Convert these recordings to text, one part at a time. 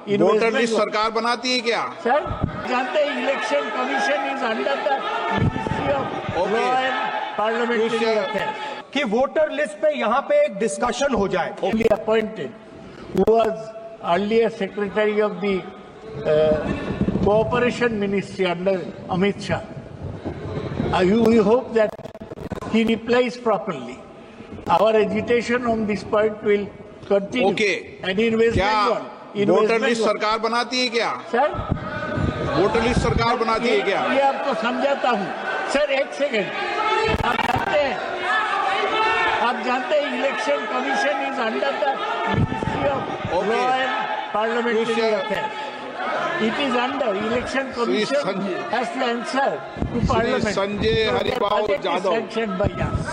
Voter list सरकार बनाती है क्या? सर जानते हैं election commission is under the ministry of law and parliamentary affairs कि वोटर लिस्ट पे यहाँ पे एक डिस्कशन हो जाए। appointed who was earlier secretary of the cooperation ministry under Amit Shah. We hope that he replies properly. Our agitation on this point will continue. Okay. And investment voter list सरकार बनाती है क्या? Sir voter list सरकार बनाती है क्या? ये आपको समझाता हूँ। सर एक सेकंड, आप जानते हैं election commission is under the ministry of law and parliamentary affairs. It is under election commission has to answer to parliament. Sanjay Haribabu Jadhav. Sanctioned by us.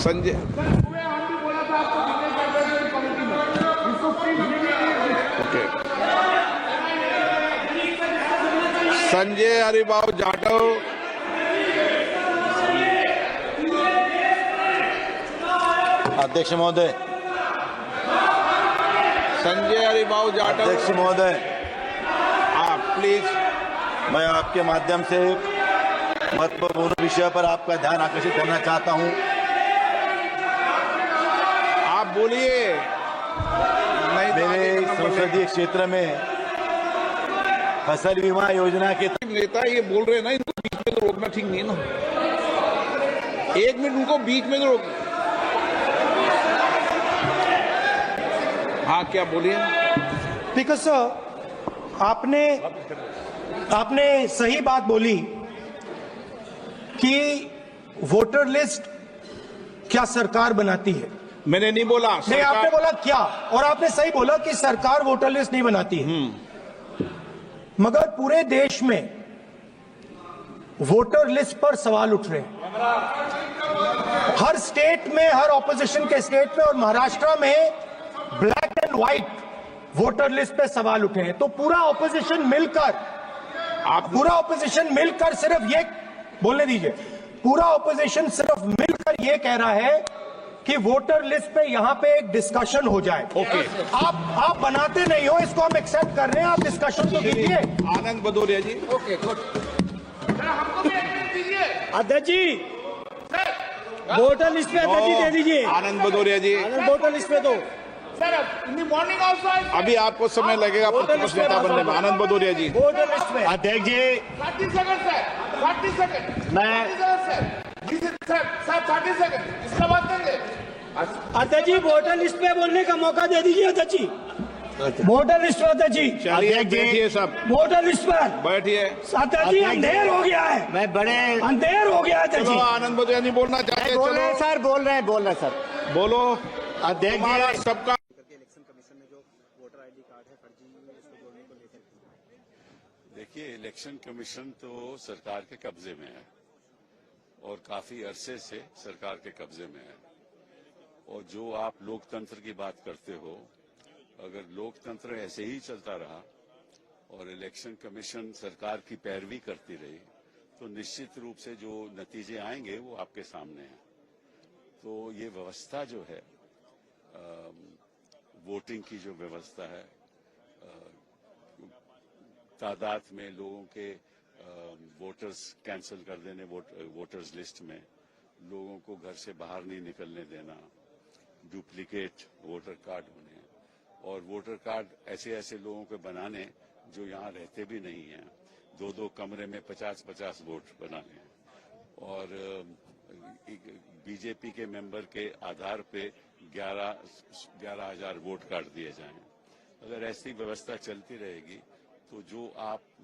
Sanjay Sanjay Haribabu Jadhav अध्यक्ष महोदय, संजय हरिबाबू जाधव अध्यक्ष महोदय, आप प्लीज, मैं आपके माध्यम से महत्वपूर्ण विषय पर आपका ध्यान आकर्षित करना चाहता हूं। आप बोलिए। मेरे संसदीय क्षेत्र में फसल बीमा योजना के नेता ये बोल रहे हैं ना, इनको बीच में तो रोकना ठीक नहीं है ना। एक मिनट उनको बीच में तो रोक। हाँ क्या बोलिए। बिकॉज आपने सही बात बोली कि वोटर लिस्ट क्या सरकार बनाती है। मैंने नहीं बोला नहीं, आपने बोला क्या, और आपने सही बोला कि सरकार वोटर लिस्ट नहीं बनाती है। मगर पूरे देश में वोटर लिस्ट पर सवाल उठ रहे हैं। हर स्टेट में, हर ऑपोजिशन के स्टेट में और महाराष्ट्र में black and white voter list पे सवाल उठे हैं। तो पूरा ऑपोजिशन मिलकर सिर्फ ये बोलने दीजिए, पूरा ऑपोजिशन सिर्फ मिलकर ये कह रहा है कि वोटर लिस्ट पे यहाँ पे एक डिस्कशन हो जाए। ओके। आप बनाते नहीं हो, इसको हम एक्सेप्ट कर रहे हैं, आप डिस्कशन तो कीजिए। आनंद भदौरिया जी। Okay good. अध्यक्ष जी वोटर लिस्ट पे अध्यक्ष जी दे दीजिए। आनंद भदौरिया जी, वोटर लिस्ट पे दो। Sir in the morning also अभी आपको समय लगेगा प्रतिपक्ष नेता बनने में। आनंद भदौरिया जी। वोटर लिस्ट पे अध्यक्ष जी 30 second sir, 30 second sir 30 second, इसका बात करेंगे। अध्यक्ष जी वोटर लिस्ट पे बोलने का मौका दे दीजिए अध्यक्ष जी। वोटर लिस्ट पर अध्यक्ष जी, चलिए बैठिए सब, वोटर लिस्ट पर बैठिए। अध्यक्ष जी अंधेर हो गया है, मैं बड़े अंधेर हो गया है अध्यक्ष चलो जी। आनंद भदौरिया जी बोलना चाहते हैं। बोल रहे हैं चलो सर, बोल रहे हैं सर। बोलो। अध्यक्ष हमारा जी सबका इलेक्शन कमीशन में जो वोटर आईडी कार्ड है फर्जी इसको जोड़ने को लेकर। देखिए, इलेक्शन कमीशन तो सरकार के कब्जे में है और काफी अरसे से सरकार के कब्जे में है। और जो आप लोकतंत्र की बात करते हो, अगर लोकतंत्र ऐसे ही चलता रहा और इलेक्शन कमीशन सरकार की पैरवी करती रही तो निश्चित रूप से जो नतीजे आएंगे वो आपके सामने हैं। तो ये व्यवस्था जो है, वोटिंग की जो व्यवस्था है, तादाद में लोगों के वोटर्स कैंसिल कर देने, वोटर्स लिस्ट में लोगों को घर से बाहर नहीं निकलने देना, डुप्लीकेट वोटर कार्ड होने और वोटर कार्ड ऐसे लोगों के बनाने जो यहाँ रहते भी नहीं हैं, 2-2 कमरे में 50-50 वोट बनाने और बीजेपी के मेंबर के आधार पे 11,000 वोट कार्ड दिए जाएं। अगर ऐसी व्यवस्था चलती रहेगी तो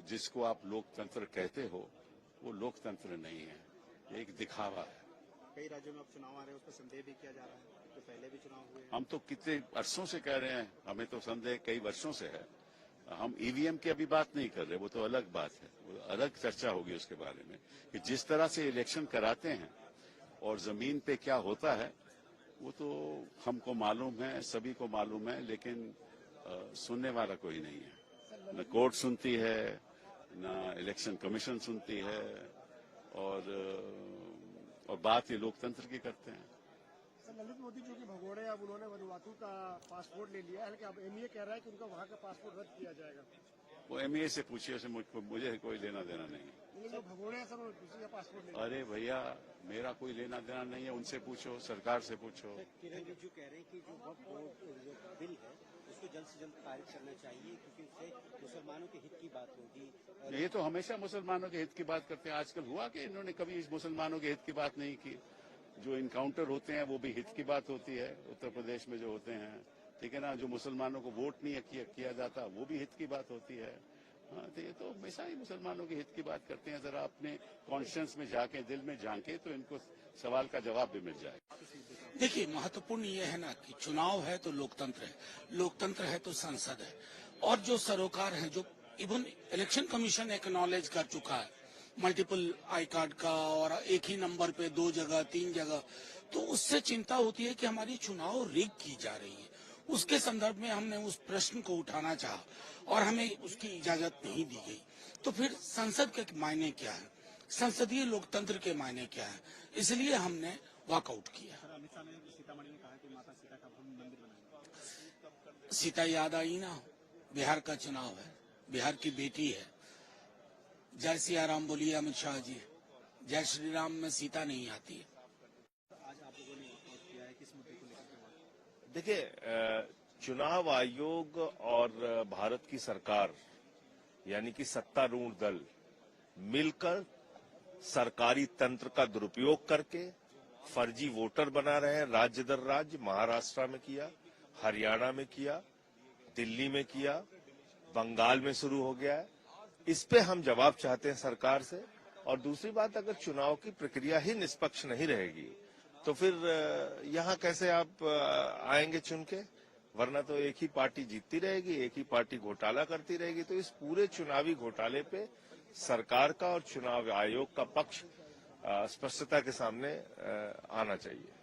जिसको आप लोकतंत्र कहते हो वो लोकतंत्र नहीं है, एक दिखावा है। कई राज्यों में अब चुनाव आ रहे हैं, उस पर संदेह भी किया जा रहा है, तो पहले भी चुनाव हुए। हम तो कितने वर्षों से कह रहे हैं, हमें तो संदेह कई वर्षों से है। हम ईवीएम की अभी बात नहीं कर रहे, वो तो अलग बात है, वो अलग चर्चा होगी उसके बारे में कि जिस तरह से इलेक्शन कराते हैं और जमीन पे क्या होता है वो तो हमको मालूम है, सभी को मालूम है, लेकिन सुनने वाला कोई नहीं है। न कोर्ट सुनती है, न इलेक्शन कमीशन सुनती है और बात ये लोकतंत्र की करते हैं। ललित मोदी जो कि भगोड़े, अब उन्होंने वनुवातु का पासपोर्ट ले लिया है, लेकिन अब एमईए कह रहा है कि उनका वहाँ का पासपोर्ट रद्द किया जाएगा। वो एमईए से पूछिए, उसे मुझे कोई लेना देना नहीं है। लेकिन जो भगोड़े हैं सर, उन्होंने दूसरी का पासपोर्ट ले लिया। अरे भैया, मेरा कोई लेना देना नहीं है, उनसे पूछो, सरकार से पूछो। किरण रिजिजू कह रहे हैं कि जो वक्फ बोर्ड जो बिल है उसको जल्द से जल्द पारित करना चाहिए, क्योंकि उससे मुसलमानों के हित की बात होगी। ये तो हमेशा मुसलमानों के हित की बात करते हैं। आजकल हुआ कि इन्होंने कभी इस मुसलमानों के हित की बात नहीं की। जो इनकाउंटर होते हैं वो भी हित की बात होती है, उत्तर प्रदेश में जो होते हैं, ठीक है ना। जो मुसलमानों को वोट नहीं किया जाता वो भी हित की बात होती है। हाँ, तो ये तो हमेशा ही मुसलमानों के हित की बात करते हैं। जरा अपने कॉन्शियंस में जाके, दिल में झांके, तो इनको सवाल का जवाब भी मिल जाए। देखिए, महत्वपूर्ण ये है ना कि चुनाव है तो लोकतंत्र है, लोकतंत्र है तो संसद है, और जो सरोकार है, जो इवन इलेक्शन कमीशन एक्नॉलेज कर चुका है मल्टीपल आई कार्ड का, और एक ही नंबर पे 2 जगह 3 जगह, तो उससे चिंता होती है कि हमारी चुनाव रिग की जा रही है। उसके संदर्भ में हमने उस प्रश्न को उठाना चाहा और हमें उसकी इजाजत नहीं दी गई। तो फिर संसद के मायने क्या है, संसदीय लोकतंत्र के मायने क्या है, इसलिए हमने वॉकआउट किया। अमित शाह ने सीतामढ़ी में कहा कि माता सीता का मंदिर बनाएंगे। सीता याद आई ना, बिहार का चुनाव है, बिहार की बेटी है। जय सिया राम बोलिए अमित शाह जी, जय श्री राम में सीता नहीं आती है। आज आप लोगों ने वोट किया है, किस मुद्दे को लेकर? देखिए, चुनाव आयोग और भारत की सरकार यानी कि सत्तारूढ़ दल मिलकर सरकारी तंत्र का दुरुपयोग करके फर्जी वोटर बना रहे हैं। राज्य दर राज्य, महाराष्ट्र में किया, हरियाणा में किया, दिल्ली में किया, बंगाल में शुरू हो गया है। इस पे हम जवाब चाहते हैं सरकार से। और दूसरी बात, अगर चुनाव की प्रक्रिया ही निष्पक्ष नहीं रहेगी तो फिर यहाँ कैसे आप आएंगे चुन के? वरना तो एक ही पार्टी जीतती रहेगी, एक ही पार्टी घोटाला करती रहेगी। तो इस पूरे चुनावी घोटाले पे सरकार का और चुनाव आयोग का पक्ष स्पष्टता के सामने आना चाहिए।